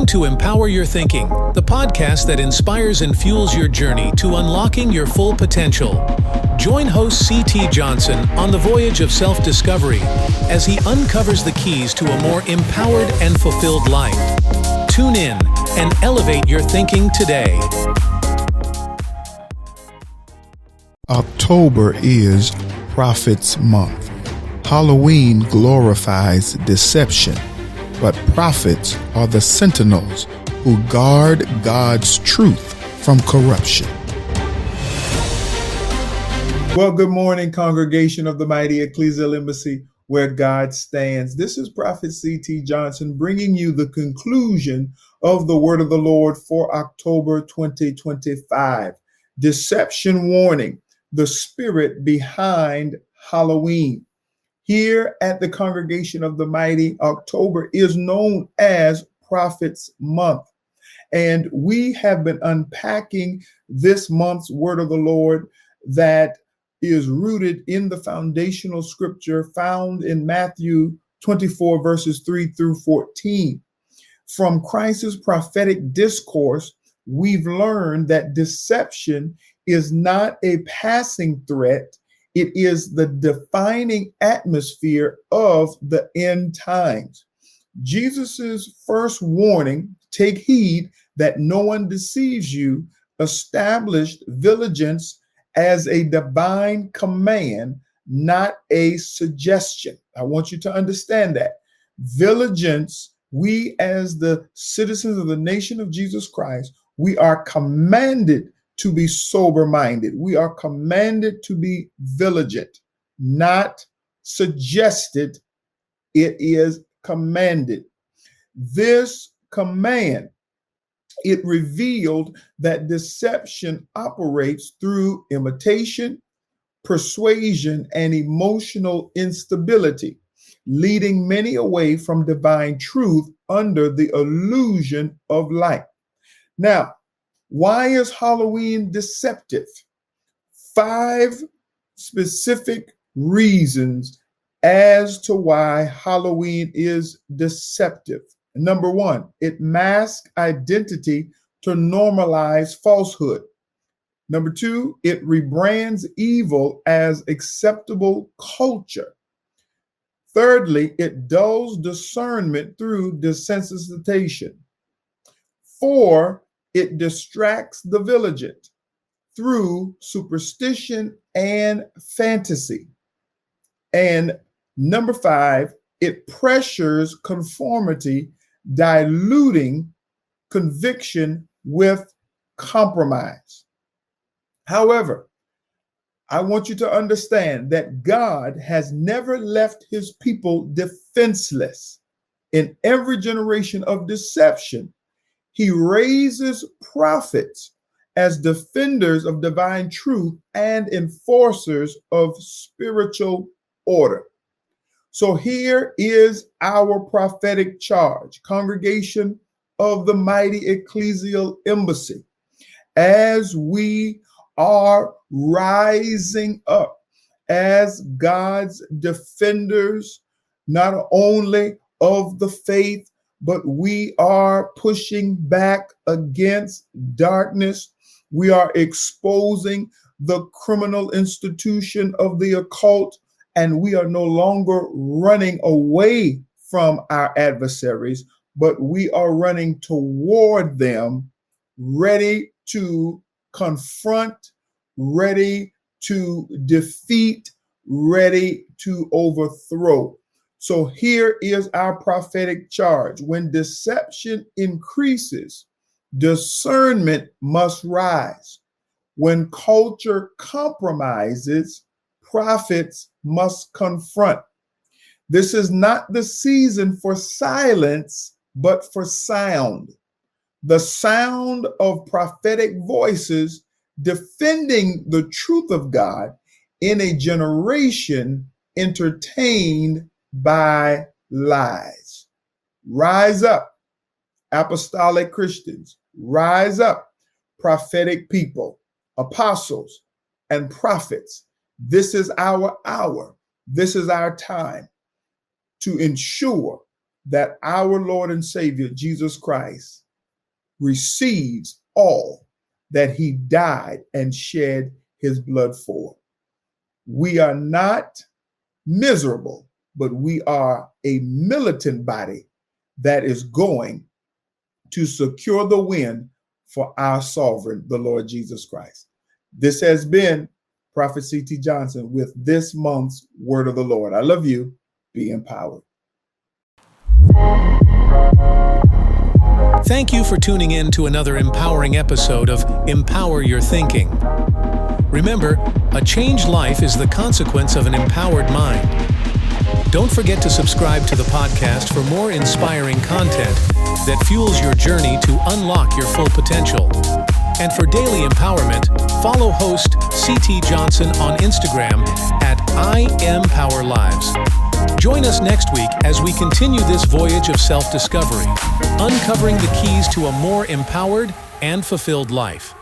to Empower Your Thinking, the podcast that inspires and fuels your journey to unlocking your full potential. Join host C.T. Johnson on the voyage of self-discovery as he uncovers the keys to a more empowered and fulfilled life. Tune in and elevate your thinking today. October is Prophets Month. Halloween glorifies deception, but prophets are the sentinels who guard God's truth from corruption. Well, good morning, congregation of the mighty Ecclesial Embassy, where God stands. This is Prophet C.T. Johnson bringing you the conclusion of the word of the Lord for October 2025. Deception warning, the spirit behind Halloween. Here at the Congregation of the Mighty, October is known as Prophets Month. And we have been unpacking this month's word of the Lord that is rooted in the foundational scripture found in Matthew 24, verses 3 through 14. From Christ's prophetic discourse, we've learned that deception is not a passing threat. It is the defining atmosphere of the end times. Jesus's first warning, take heed that no one deceives you, established vigilance as a divine command, not a suggestion. I want you to understand that. Vigilance, we as the citizens of the nation of Jesus Christ, we are commanded to be sober-minded. We are commanded to be vigilant, not suggested. It is commanded. This command, it revealed that deception operates through imitation, persuasion, and emotional instability, leading many away from divine truth under the illusion of light. Now, why is Halloween deceptive? 5 specific reasons as to why Halloween is deceptive. Number 1, it masks identity to normalize falsehood. Number 2, it rebrands evil as acceptable culture. Thirdly, it dulls discernment through desensitization. 4, it distracts the vigilant through superstition and fantasy. And number 5, it pressures conformity, diluting conviction with compromise. However, I want you to understand that God has never left his people defenseless. In every generation of deception, he raises prophets as defenders of divine truth and enforcers of spiritual order. So here is our prophetic charge, congregation of the mighty Ecclesial Embassy, as we are rising up as God's defenders, not only of the faith, but we are pushing back against darkness. We are exposing the criminal institution of the occult, and we are no longer running away from our adversaries, but we are running toward them, ready to confront, ready to defeat, ready to overthrow. So here is our prophetic charge. When deception increases, discernment must rise. When culture compromises, prophets must confront. This is not the season for silence, but for sound. The sound of prophetic voices defending the truth of God in a generation entertained by lies. Rise up, apostolic Christians. Rise up, prophetic people, apostles, and prophets. This is our hour. This is our time to ensure that our Lord and Savior, Jesus Christ, receives all that he died and shed his blood for. We are not miserable, but we are a militant body that is going to secure the win for our sovereign, the Lord Jesus Christ. This has been Prophet C.T. Johnson with this month's Word of the Lord. I love you. Be empowered. Thank you for tuning in to another empowering episode of Empower Your Thinking. Remember, a changed life is the consequence of an empowered mind. Don't forget to subscribe to the podcast for more inspiring content that fuels your journey to unlock your full potential. And for daily empowerment, follow host C.T. Johnson on Instagram at @IEmpowerLives. Join us next week as we continue this voyage of self-discovery, uncovering the keys to a more empowered and fulfilled life.